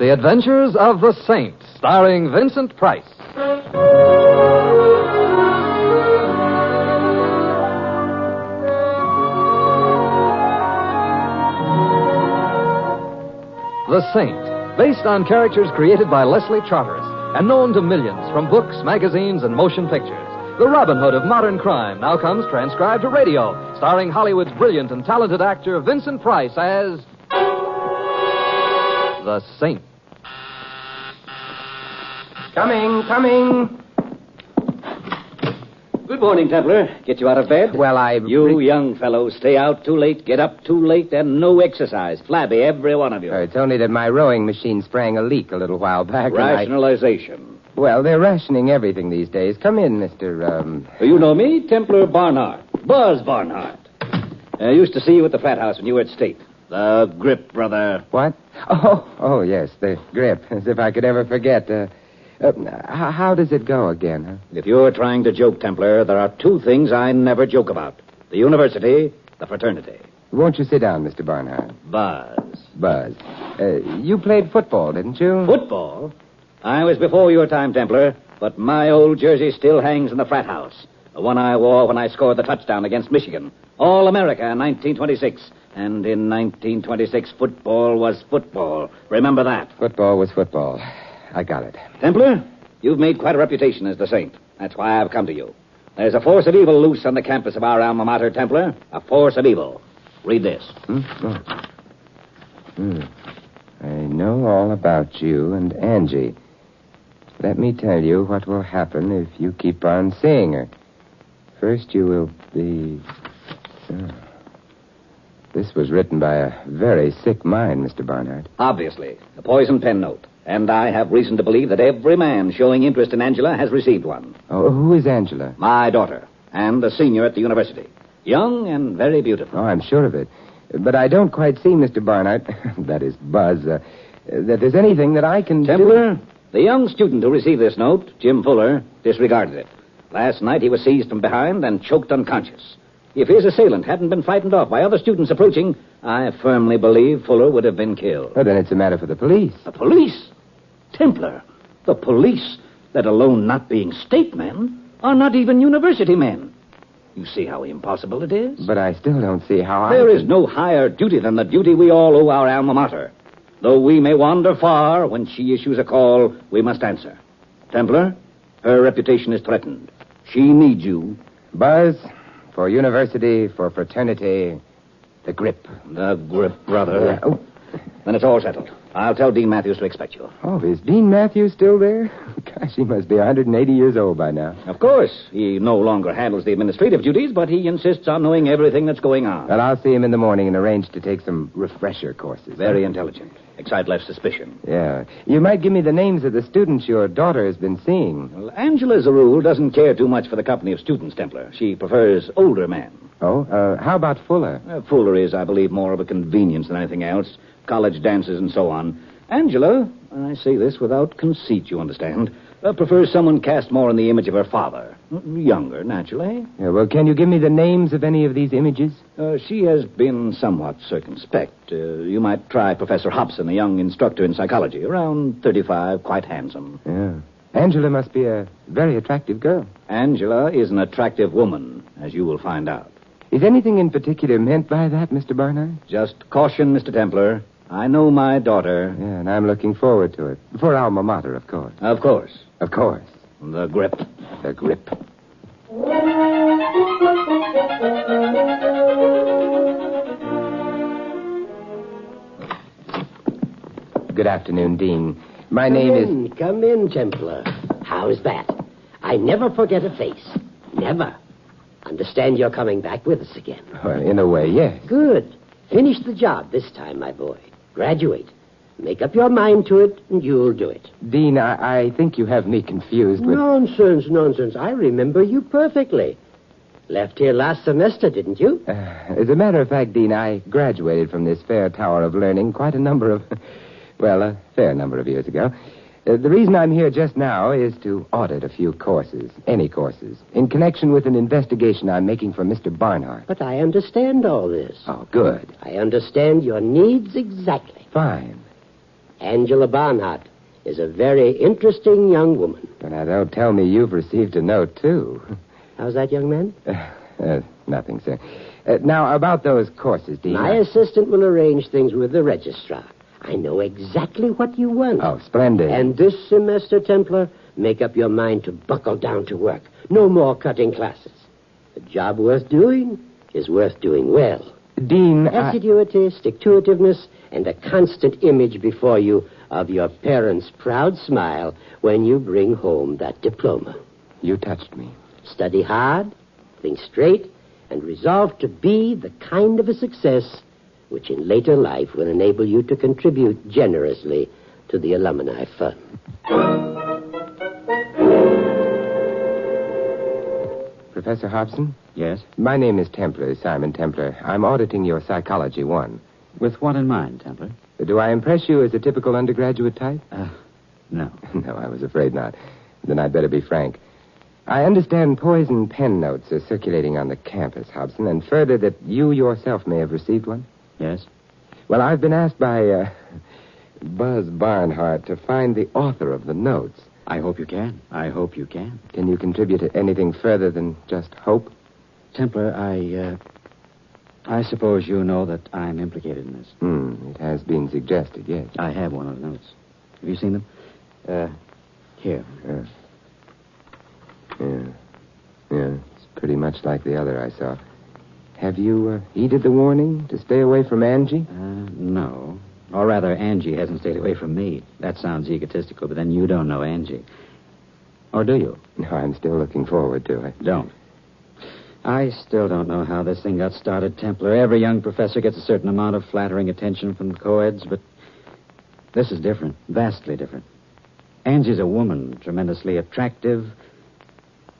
The Adventures of the Saint, starring Vincent Price. The Saint, based on characters created by Leslie Charteris and known to millions from books, magazines, and motion pictures. The Robin Hood of modern crime now comes transcribed to radio, starring Hollywood's brilliant and talented actor Vincent Price as the Saint. Coming. Good morning, Templar. Get you out of bed? Well, You young fellows stay out too late, get up too late, and no exercise. Flabby, every one of you. It's only that my rowing machine sprang a leak a little while back. Rationalization. Well, they're rationing everything these days. Come in, Mr. You know me, Templar Barnhart. Buzz Barnhart. I used to see you at the frat house when you were at State. The grip, brother. What? Oh, yes, the grip. As if I could ever forget. How does it go again, huh? If you're trying to joke, Templar, there are two things I never joke about. The university, the fraternity. Won't you sit down, Mr. Barnhart? Buzz. You played football, didn't you? Football? I was before your time, Templar, but my old jersey still hangs in the frat house. The one I wore when I scored the touchdown against Michigan. All-America in 1926. And in 1926, football was football. Remember that. Football was football. I got it. Templar, you've made quite a reputation as the Saint. That's why I've come to you. There's a force of evil loose on the campus of our alma mater, Templar. A force of evil. Read this. I know all about you and Angie. Let me tell you what will happen if you keep on seeing her. First, you will be... This was written by a very sick mind, Mr. Barnhart. Obviously. A poison pen note. And I have reason to believe that every man showing interest in Angela has received one. Oh, who is Angela? My daughter. And a senior at the university. Young and very beautiful. Oh, I'm sure of it. But I don't quite see, Mr. Barnhart, that is Buzz, that there's anything that I can Templar, the young student who received this note, Jim Fuller, disregarded it. Last night he was seized from behind and choked unconscious. If his assailant hadn't been frightened off by other students approaching, I firmly believe Fuller would have been killed. Oh, then it's a matter for the police. The police? Templar, the police, let alone not being state men, are not even university men. You see how impossible it is? But I still don't see how There is no higher duty than the duty we all owe our alma mater. Though we may wander far, when she issues a call, we must answer. Templar, her reputation is threatened. She needs you. Buzz, for university, for fraternity, the grip. The grip, brother. Oh. Then it's all settled. I'll tell Dean Matthews to expect you. Oh, is Dean Matthews still there? Gosh, he must be 180 years old by now. Of course. He no longer handles the administrative duties, but he insists on knowing everything that's going on. Well, I'll see him in the morning and arrange to take some refresher courses. Very intelligent. Excite less suspicion. Yeah. You might give me the names of the students your daughter has been seeing. Well, Angela, as a rule, doesn't care too much for the company of students, Templar. She prefers older men. Oh, how about Fuller? Fuller is, I believe, more of a convenience than anything else. College dances and so on. Angela, I say this without conceit, you understand, prefers someone cast more in the image of her father. Younger, naturally. Yeah, well, can you give me the names of any of these images? She has been somewhat circumspect. You might try Professor Hobson, a young instructor in psychology, around 35, quite handsome. Yeah. Angela must be a very attractive girl. Angela is an attractive woman, as you will find out. Is anything in particular meant by that, Mr. Barnard? Just caution, Mr. Templar. I know my daughter. Yeah, and I'm looking forward to it. For alma mater, of course. Of course. Of course. The grip. The grip. Good afternoon, Dean. My name is... Come in, Templar. How's that? I never forget a face. Never. Understand you're coming back with us again. Well, in a way, yes. Good. Finish the job this time, my boy. Graduate. Make up your mind to it, and you'll do it. Dean, I think you have me confused with... Nonsense. I remember you perfectly. Left here last semester, didn't you? As a matter of fact, Dean, I graduated from this fair tower of learning quite a number of... Well, a fair number of years ago. The reason I'm here just now is to audit a few courses, any courses, in connection with an investigation I'm making for Mr. Barnhart. But I understand all this. Oh, good. I understand your needs exactly. Fine. Angela Barnhart is a very interesting young woman. But now, don't tell me you've received a note, too. How's that, young man? Nothing, sir. Now, about those courses, Dean. My assistant will arrange things with the registrar. I know exactly what you want. Oh, splendid. And this semester, Templar, make up your mind to buckle down to work. No more cutting classes. A job worth doing is worth doing well. Dean, Assiduity, stick-to-itiveness, and a constant image before you of your parents' proud smile when you bring home that diploma. You touched me. Study hard, think straight, and resolve to be the kind of a success which in later life will enable you to contribute generously to the alumni fund. Professor Hobson? Yes? My name is Templar, Simon Templar. I'm auditing your Psychology 1. With what in mind, Templar? Do I impress you as a typical undergraduate type? No. No, I was afraid not. Then I'd better be frank. I understand poison pen notes are circulating on the campus, Hobson, and further that you yourself may have received one. Yes? Well, I've been asked by Buzz Barnhart to find the author of the notes. I hope you can. I hope you can. Can you contribute to anything further than just hope? Templar, I suppose you know that I'm implicated in this. It has been suggested, yes. I have one of the notes. Have you seen them? Here. Yeah, it's pretty much like the other I saw. Have you heeded the warning to stay away from Angie? No. Or rather, Angie hasn't stayed away from me. That sounds egotistical, but then you don't know Angie. Or do you? No, I'm still looking forward to it. Don't. I still don't know how this thing got started, Templar. Every young professor gets a certain amount of flattering attention from the co-eds, but this is different, vastly different. Angie's a woman, tremendously attractive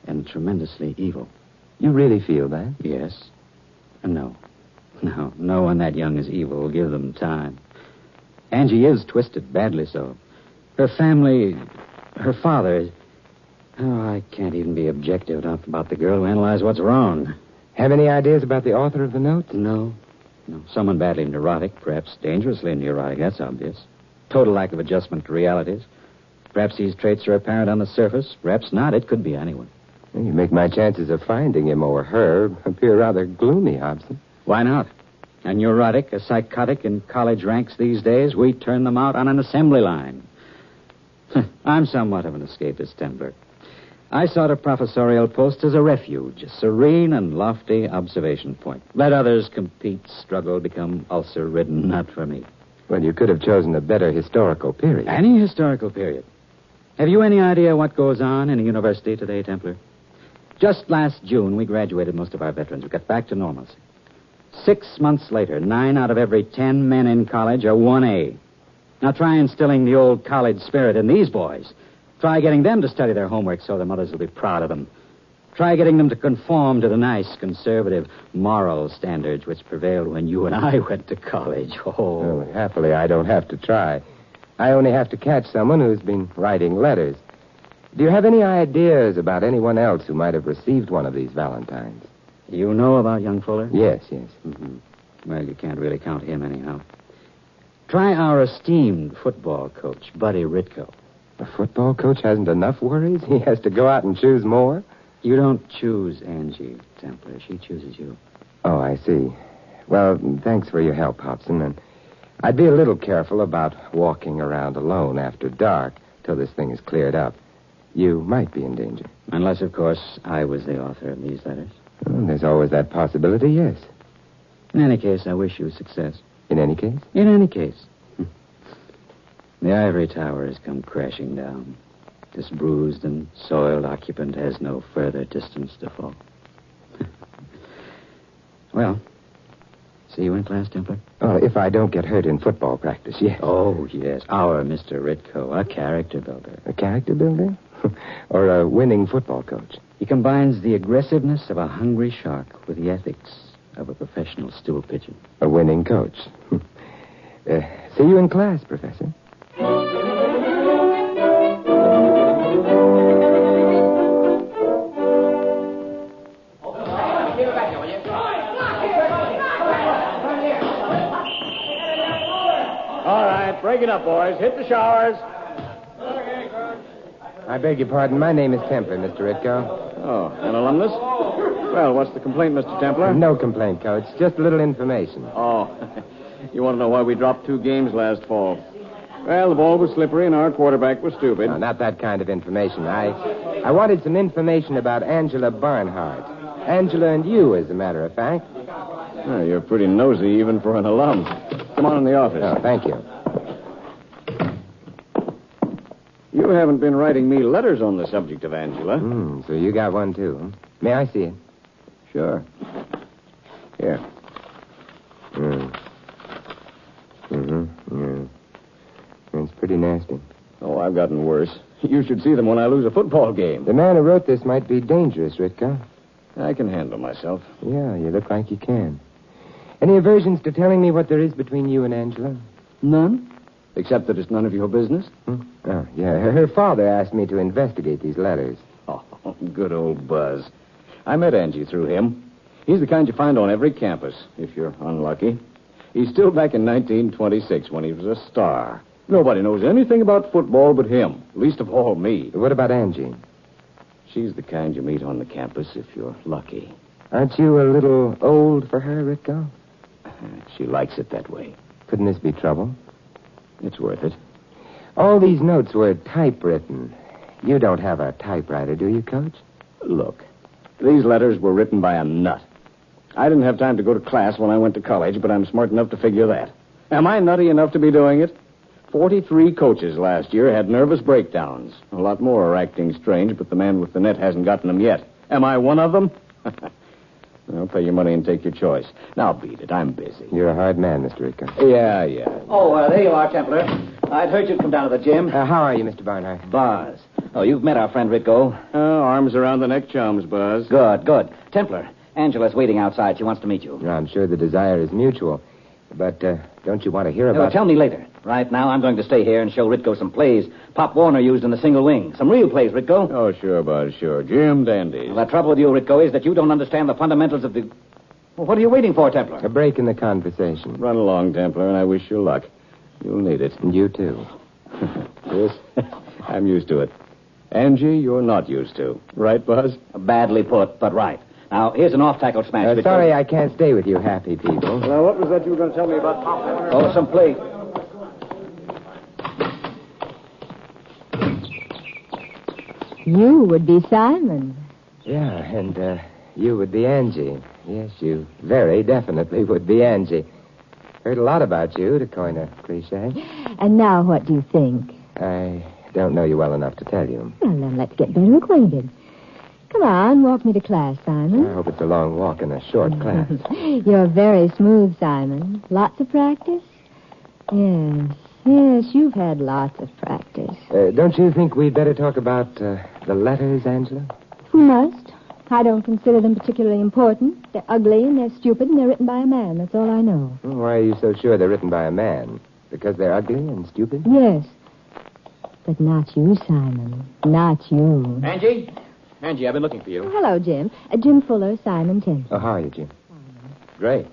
and tremendously evil. You really feel that? Yes. No. No one that young is evil. Give them time. Angie is twisted, badly so. Her family, her father... Oh, I can't even be objective enough about the girl to analyze what's wrong. Have any ideas about the author of the notes? No. Someone badly neurotic, perhaps dangerously neurotic, that's obvious. Total lack of adjustment to realities. Perhaps these traits are apparent on the surface. Perhaps not. It could be anyone. You make my chances of finding him or her appear rather gloomy, Hobson. Why not? A neurotic, a psychotic in college ranks these days, we turn them out on an assembly line. I'm somewhat of an escapist, Templar. I sought a professorial post as a refuge, a serene and lofty observation point. Let others compete, struggle, become ulcer-ridden, not for me. Well, you could have chosen a better historical period. Any historical period. Have you any idea what goes on in a university today, Templar? Just last June, we graduated most of our veterans. We got back to normalcy. 6 months later, 9 out of every 10 men in college are 1A. Now try instilling the old college spirit in these boys. Try getting them to study their homework so their mothers will be proud of them. Try getting them to conform to the nice, conservative, moral standards which prevailed when you and I went to college. Well, happily, I don't have to try. I only have to catch someone who's been writing letters. Do you have any ideas about anyone else who might have received one of these Valentines? You know about young Fuller? Yes. Mm-hmm. Well, you can't really count him anyhow. Try our esteemed football coach, Buddy Ritko. A football coach hasn't enough worries? He has to go out and choose more? You don't choose Angie, Templar. She chooses you. Oh, I see. Well, thanks for your help, Hobson. And I'd be a little careful about walking around alone after dark till this thing is cleared up. You might be in danger. Unless, of course, I was the author of these letters. Well, there's always that possibility, yes. In any case, I wish you success. In any case? In any case. The ivory tower has come crashing down. This bruised and soiled occupant has no further distance to fall. Well, see you in class, Templar? Oh, if I don't get hurt in football practice, yes. Oh, yes. Our Mr. Ritko, a character builder. A character builder? Or a winning football coach? He combines the aggressiveness of a hungry shark with the ethics of a professional stool pigeon. A winning coach. See you in class, Professor. All right. right, break it up, boys. Hit the showers. I beg your pardon. My name is Templar, Mr. Ritko. Oh, an alumnus? Well, what's the complaint, Mr. Templar? No complaint, Coach. Just a little information. Oh, you want to know why we dropped 2 games last fall? Well, the ball was slippery and our quarterback was stupid. No, not that kind of information. I wanted some information about Angela Barnhart. Angela and you, as a matter of fact. Oh, you're pretty nosy even for an alum. Come on in the office. Oh, thank you. You haven't been writing me letters on the subject of Angela. So you got one, too. Huh? May I see it? Sure. Here. Yeah. It's pretty nasty. Oh, I've gotten worse. You should see them when I lose a football game. The man who wrote this might be dangerous, Ritko. I can handle myself. Yeah, you look like you can. Any aversions to telling me what there is between you and Angela? None? Except that it's none of your business? Oh, yeah. Her father asked me to investigate these letters. Oh, good old Buzz. I met Angie through him. He's the kind you find on every campus, if you're unlucky. He's still back in 1926 when he was a star. Nobody knows anything about football but him, least of all me. What about Angie? She's the kind you meet on the campus if you're lucky. Aren't you a little old for her, Ritko? She likes it that way. Couldn't this be trouble? It's worth it. All these notes were typewritten. You don't have a typewriter, do you, Coach? Look, these letters were written by a nut. I didn't have time to go to class when I went to college, but I'm smart enough to figure that. Am I nutty enough to be doing it? 43 coaches last year had nervous breakdowns. A lot more are acting strange, but the man with the net hasn't gotten them yet. Am I one of them? Well, pay your money and take your choice. Now, beat it. I'm busy. You're a hard man, Mr. Ritko. Yeah. Oh, there you are, Templar. I'd heard you'd come down to the gym. How are you, Mr. Barnhart? Buzz. Oh, you've met our friend Ritko. Arms around the neck chums, Buzz. Good. Templar, Angela's waiting outside. She wants to meet you. I'm sure the desire is mutual. But don't you want to hear about... Tell me later. Right now, I'm going to stay here and show Ritko some plays Pop Warner used in the single wing. Some real plays, Ritko. Oh, sure, Buzz, sure. Jim Dandy. Well, the trouble with you, Ritko, is that you don't understand the fundamentals of the... Well, what are you waiting for, Templar? A break in the conversation. Run along, Templar, and I wish you luck. You'll need it. And you, too. Yes, I'm used to it. Angie, you're not used to. Right, Buzz? Badly put, but right. Now, here's an off-tackle smash. Ritko. Sorry I can't stay with you happy people. Now, what was that you were going to tell me about Pop Warner? Oh, some play. You would be Simon. Yeah, and you would be Angie. Yes, you very definitely would be Angie. Heard a lot about you, to coin a cliche. And now what do you think? I don't know you well enough to tell you. Well, then let's get better acquainted. Come on, walk me to class, Simon. I hope it's a long walk in a short class. You're very smooth, Simon. Lots of practice? Yes, you've had lots of practice. Don't you think we'd better talk about the letters, Angela? We must. I don't consider them particularly important. They're ugly and they're stupid and they're written by a man. That's all I know. Why are you so sure they're written by a man? Because they're ugly and stupid? Yes. But not you, Simon. Not you. Angie, I've been looking for you. Hello, Jim. Jim Fuller, Simon Templar. Oh, how are you, Jim? Great.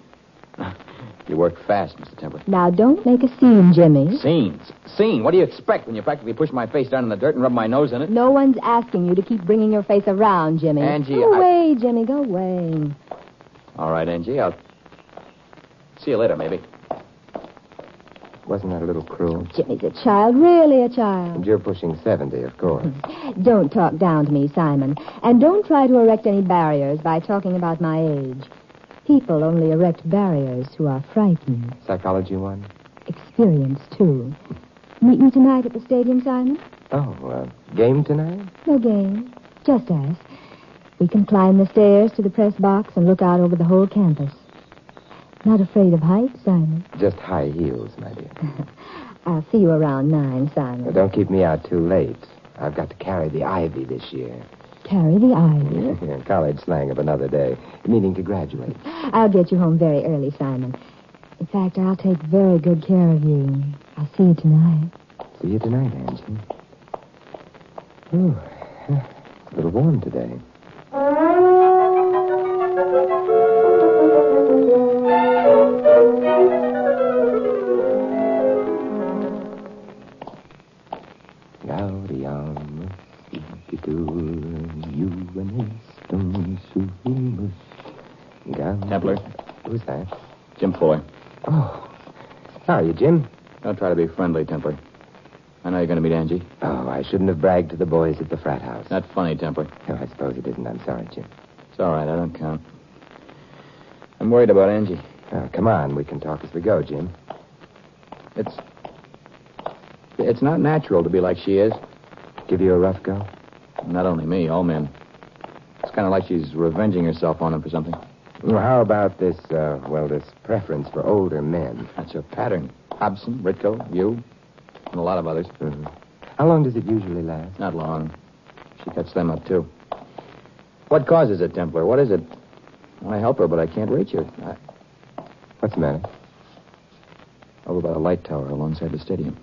You work fast, Mr. Templar. Now, don't make a scene, Jimmy. Scene? What do you expect when you practically push my face down in the dirt and rub my nose in it? No one's asking you to keep bringing your face around, Jimmy. Angie, Go away, Jimmy, go away. All right, Angie, I'll see you later, maybe. Wasn't that a little cruel? Jimmy's a child, really a child. And you're pushing 70, of course. Don't talk down to me, Simon. And don't try to erect any barriers by talking about my age. People only erect barriers who are frightened. Psychology one? Experience, too. Meet me tonight at the stadium, Simon? Oh, game tonight? No game. Just us. We can climb the stairs to the press box and look out over the whole campus. Not afraid of heights, Simon? Just high heels, my dear. I'll see you around 9, Simon. Well, don't keep me out too late. I've got to carry the ivy this year. Carry the ivy? College slang of another day, meaning to graduate. I'll get you home very early, Simon. In fact, I'll take very good care of you. I'll see you tonight. See you tonight, Angie. Ooh, it's a little warm today. How are you, Jim? Don't try to be friendly, Templar. I know you're going to meet Angie. Oh, I shouldn't have bragged to the boys at the frat house. Not funny, Templar. Oh, I suppose it isn't. I'm sorry, Jim. It's all right. I don't count. I'm worried about Angie. Oh, come on. We can talk as we go, Jim. It's not natural to be like she is. Give you a rough go? Not only me, all men. It's kind of like she's revenging herself on him for something. Well, how about this, this preference for older men? That's her pattern. Hobson, Ritko, you, and a lot of others. Mm-hmm. How long does it usually last? Not long. She cuts them up, too. What causes it, Templar? What is it? I want to help her, but I can't reach her. What's the matter? Over by the light tower alongside the stadium.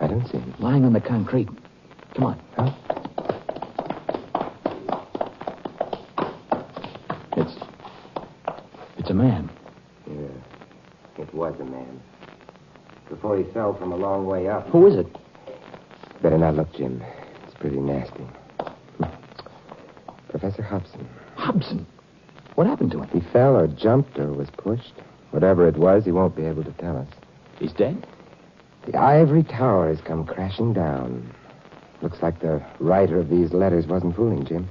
I don't see him. Lying on the concrete. Come on. Huh? It's a man. Yeah, it was a man. Before he fell from a long way up. Who is it? Better not look, Jim. It's pretty nasty. Professor Hobson. Hobson? What happened to him? He fell or jumped or was pushed. Whatever it was, he won't be able to tell us. He's dead? The ivory tower has come crashing down. Looks like the writer of these letters wasn't fooling Jim.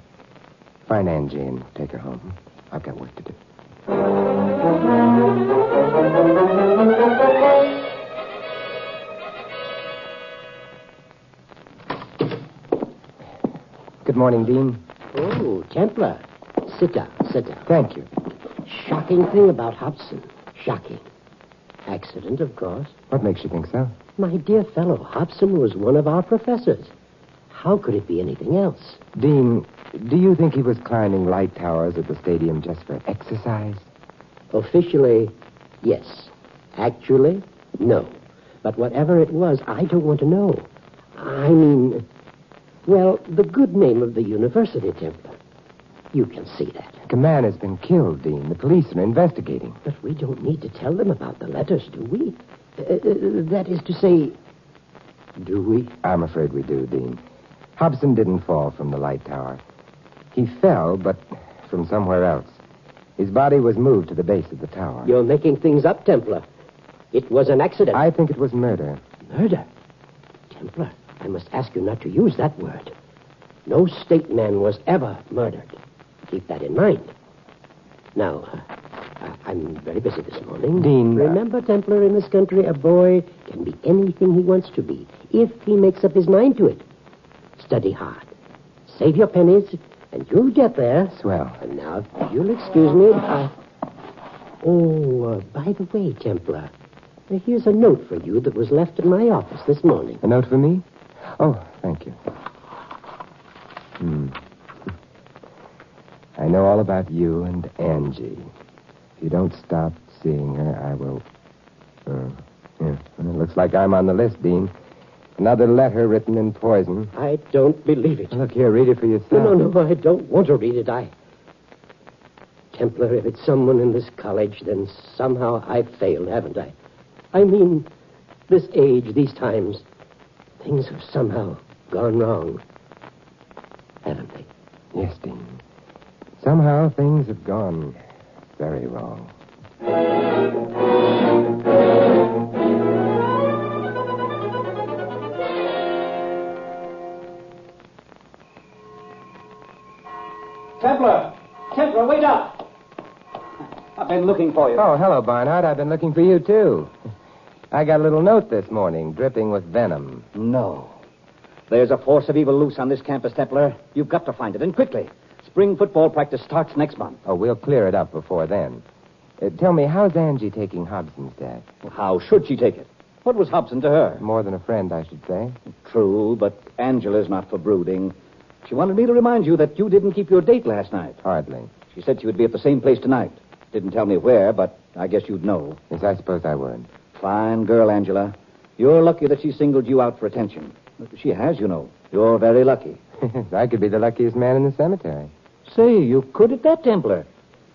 Find Angie and take her home. I've got work to do. Good morning, Dean. Oh, Templar. Sit down. Thank you. Shocking thing about Hobson. Shocking. Accident, of course. What makes you think so? My dear fellow, Hobson was one of our professors. How could it be anything else? Dean, do you think he was climbing light towers at the stadium just for exercise? Officially, yes. Actually, no. But whatever it was, I don't want to know. I mean, well, the good name of the university, Templar. You can see that. A man has been killed, Dean. The police are investigating. But we don't need to tell them about the letters, do we? That is to say, do we? I'm afraid we do, Dean. Hobson didn't fall from the light tower. He fell, but from somewhere else. His body was moved to the base of the tower. You're making things up, Templar. It was an accident. I think it was murder. Murder? Templar, I must ask you not to use that word. No state man was ever murdered. Keep that in mind. Now, I'm very busy this morning. Dean... Remember, Templar, in this country, a boy can be anything he wants to be, if he makes up his mind to it. Study hard. Save your pennies, and you'll get there. Swell. And now, if you'll excuse me, by the way, Templar, here's a note for you that was left in my office this morning. A note for me? Oh, thank you. I know all about you and Angie. If you don't stop seeing her, I will... It looks like I'm on the list, Dean. Another letter written in poison. I don't believe it. Look here, read it for yourself. No, I don't want to read it. Templar, if it's someone in this college, then somehow I've failed, haven't I? I mean, this age, these times, things have somehow gone wrong. Haven't they? Yes, Dean. Somehow things have gone very wrong. Templar, wait up. I've been looking for you. Oh, hello, Barnard. I've been looking for you, too. I got a little note this morning, dripping with venom. No. There's a force of evil loose on this campus, Templar. You've got to find it, and quickly. Spring football practice starts next month. Oh, we'll clear it up before then. Tell me, how's Angie taking Hobson's death? Well, how should she take it? What was Hobson to her? More than a friend, I should say. True, but Angela's not for brooding. She wanted me to remind you that you didn't keep your date last night. Hardly. She said she would be at the same place tonight. Didn't tell me where, but I guess you'd know. Yes, I suppose I would. Fine girl, Angela. You're lucky that she singled you out for attention. She has, you know. You're very lucky. I could be the luckiest man in the cemetery. Say, you could at that, Templar.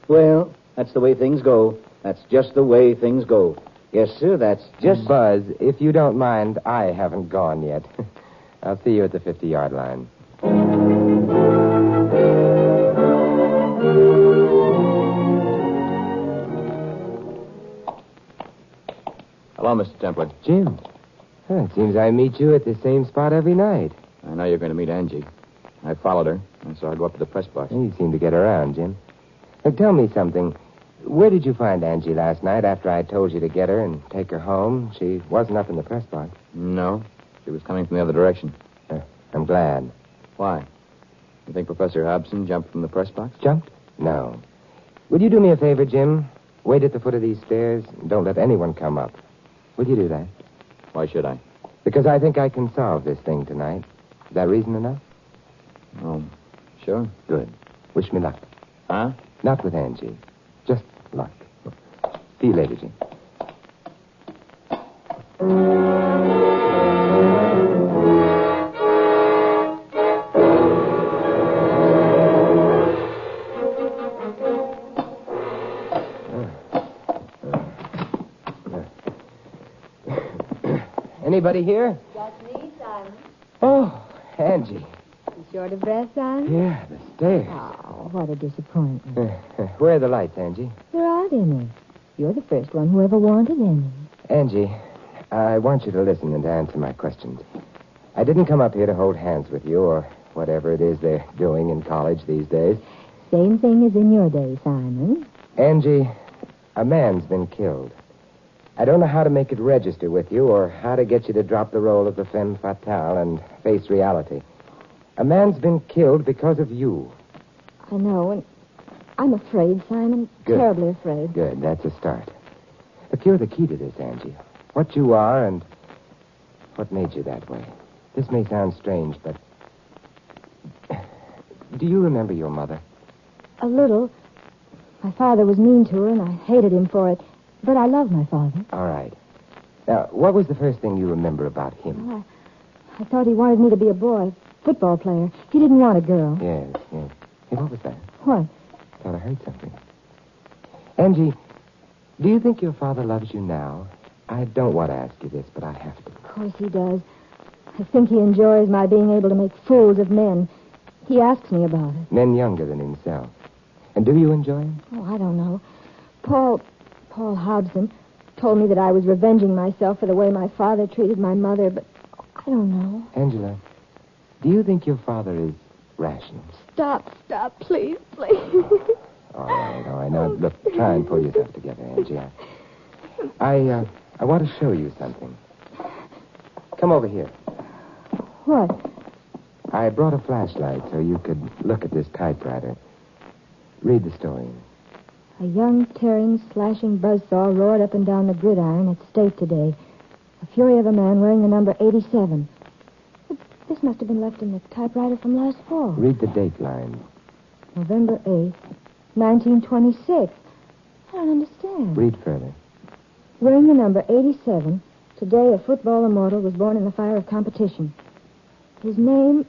Well, that's the way things go. That's just the way things go. Yes, sir, that's just... Buzz, if you don't mind, I haven't gone yet. I'll see you at the 50-yard line. Hello, Mr. Templer. Jim. Huh, it seems I meet you at the same spot every night. I know you're going to meet Angie. I followed her, and so I go up to the press box. You seem to get around, Jim. Now, tell me something. Where did you find Angie last night after I told you to get her and take her home? She wasn't up in the press box. No. She was coming from the other direction. I'm glad. Why? You think Professor Hobson jumped from the press box? Jumped? No. Would you do me a favor, Jim? Wait at the foot of these stairs and don't let anyone come up. Will you do that? Why should I? Because I think I can solve this thing tonight. Is that reason enough? Oh, sure. Good. Wish me luck. Huh? Not with Angie. Just luck. See you later, Jim. Anybody here? That's me, Simon. Oh, Angie. You short of breath, Simon? Yeah, the stairs. Oh, what a disappointment. Where are the lights, Angie? There aren't any. You're the first one who ever wanted any. Angie, I want you to listen and to answer my questions. I didn't come up here to hold hands with you or whatever it is they're doing in college these days. Same thing as in your day, Simon. Angie, a man's been killed. I don't know how to make it register with you or how to get you to drop the role of the femme fatale and face reality. A man's been killed because of you. I know, and I'm afraid, Simon. Good. Terribly afraid. Good, that's a start. But you're the key to this, Angie. What you are and what made you that way. This may sound strange, but... Do you remember your mother? A little. My father was mean to her, and I hated him for it. But I love my father. All right. Now, what was the first thing you remember about him? Well, I thought he wanted me to be a boy, football player. He didn't want a girl. Yes. Hey, what was that? What? Thought I heard something. Angie, do you think your father loves you now? I don't want to ask you this, but I have to. Of course he does. I think he enjoys my being able to make fools of men. He asks me about it. Men younger than himself. And do you enjoy him? Oh, I don't know. Paul Hobson told me that I was revenging myself for the way my father treated my mother, but I don't know. Angela, do you think your father is rational? Stop, please. All right. Now, look, try and pull yourself together, Angie. I want to show you something. Come over here. What? I brought a flashlight so you could look at this typewriter. Read the story. A young, tearing, slashing buzzsaw roared up and down the gridiron at State today. The fury of a man wearing the number 87. This must have been left in the typewriter from last fall. Read the date line. November 8th, 1926. I don't understand. Read further. Wearing the number 87, today a football immortal was born in the fire of competition. His name,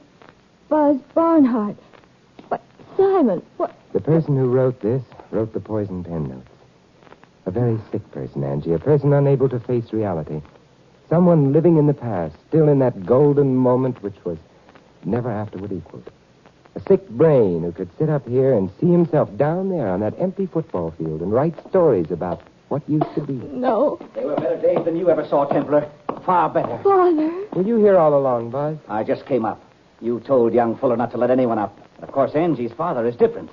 Buzz Barnhart. What, Simon, what? The person who wrote this wrote the poison pen notes. A very sick person, Angie. A person unable to face reality. Someone living in the past, still in that golden moment which was never afterward equaled. A sick brain who could sit up here and see himself down there on that empty football field and write stories about what used to be. No. They were better days than you ever saw, Templar. Far better. Father. Were you here all along, Buzz? I just came up. You told young Fuller not to let anyone up. Of course, Angie's father is different.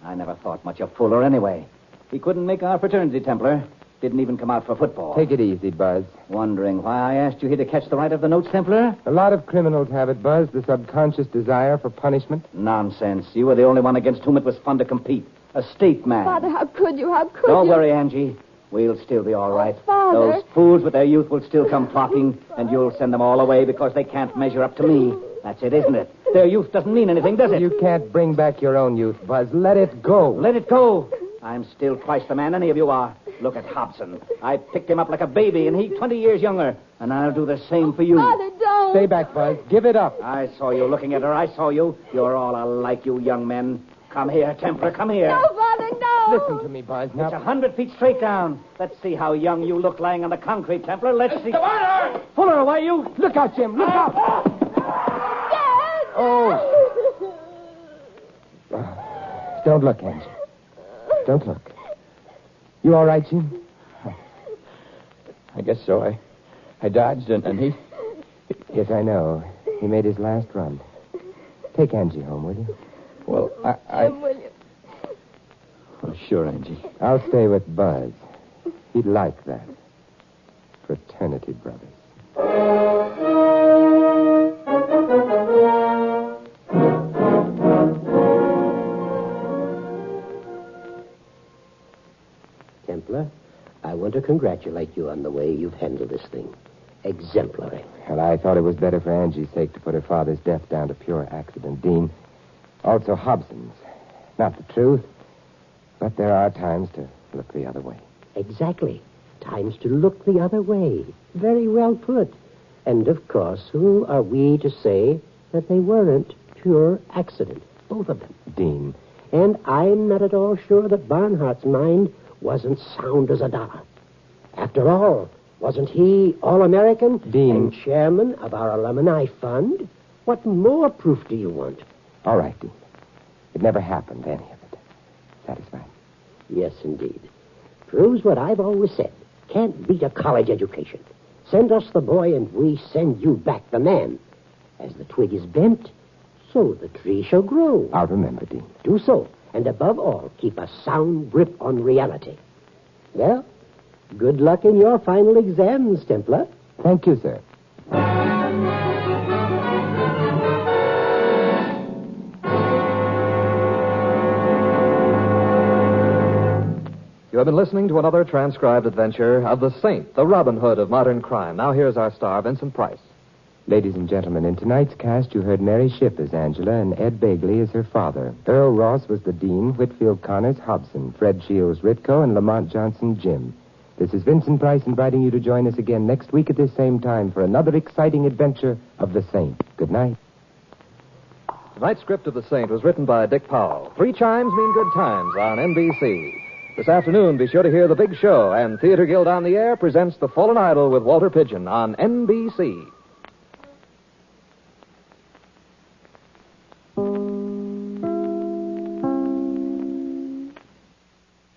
I never thought much of Fuller anyway. He couldn't make our fraternity, Templar. Didn't even come out for football. Take it easy, Buzz. Wondering why I asked you here to catch the right of the notes, Templar? A lot of criminals have it, Buzz, the subconscious desire for punishment. Nonsense. You were the only one against whom it was fun to compete. A state man. Father, how could you? How could Don't you? worry, Angie. We'll still be all right. Father. Those fools with their youth will still come flocking, and you'll send them all away because they can't measure up to me. That's it, isn't it? Their youth doesn't mean anything, does it? You can't bring back your own youth, Buzz. Let it go. Let it go. I'm still twice the man any of you are. Look at Hobson. I picked him up like a baby, and he's 20 years younger. And I'll do the same for you. Father, don't. Stay back, Buzz. Give it up. I saw you looking at her. I saw you. You're all alike, you young men. Come here, Templar. Come here. No, Father, no. Listen to me, Buzz. Now, It's 100 feet straight down. Let's see how young you look lying on the concrete, Templar. Let's see. Fuller, why you? look out, Jim. Look out. Dad. Oh. Don't look, Angie. Don't look. You all right, Jim? I guess so. I dodged, and he... Yes, I know. He made his last run. Take Angie home, will you? Well, Jim, will you? Oh, sure, Angie. I'll stay with Buzz. He'd like that. Fraternity brothers. Templar, I want to congratulate you on the way you've handled this thing. Exemplary. Well, I thought it was better for Angie's sake to put her father's death down to pure accident, Dean. Also Hobson's. Not the truth, but there are times to look the other way. Exactly. Times to look the other way. Very well put. And, of course, who are we to say that they weren't pure accident? Both of them. Dean. And I'm not at all sure that Barnhart's mind wasn't sound as a dollar. After all, wasn't he All-American Dean. and chairman of our alumni fund? What more proof do you want? All right, Dean. It never happened, any of it. Satisfied? Yes, indeed. Proves what I've always said. Can't beat a college education. Send us the boy and we send you back the man. As the twig is bent, so the tree shall grow. I'll remember, Dean. Do so. And above all, keep a sound grip on reality. Well, good luck in your final exams, Templar. Thank you, sir. You have been listening to another transcribed adventure of the Saint, the Robin Hood of modern crime. Now here's our star, Vincent Price. Ladies and gentlemen, in tonight's cast, you heard Mary Shipp as Angela and Ed Begley as her father. Earl Ross was the Dean, Whitfield Connors Hobson, Fred Shields Ritko, and Lamont Johnson Jim. This is Vincent Price inviting you to join us again next week at this same time for another exciting adventure of the Saint. Good night. Tonight's script of The Saint was written by Dick Powell. 3 chimes mean good times on NBC. This afternoon, be sure to hear The Big Show, and Theater Guild on the Air presents The Fallen Idol with Walter Pidgeon on NBC.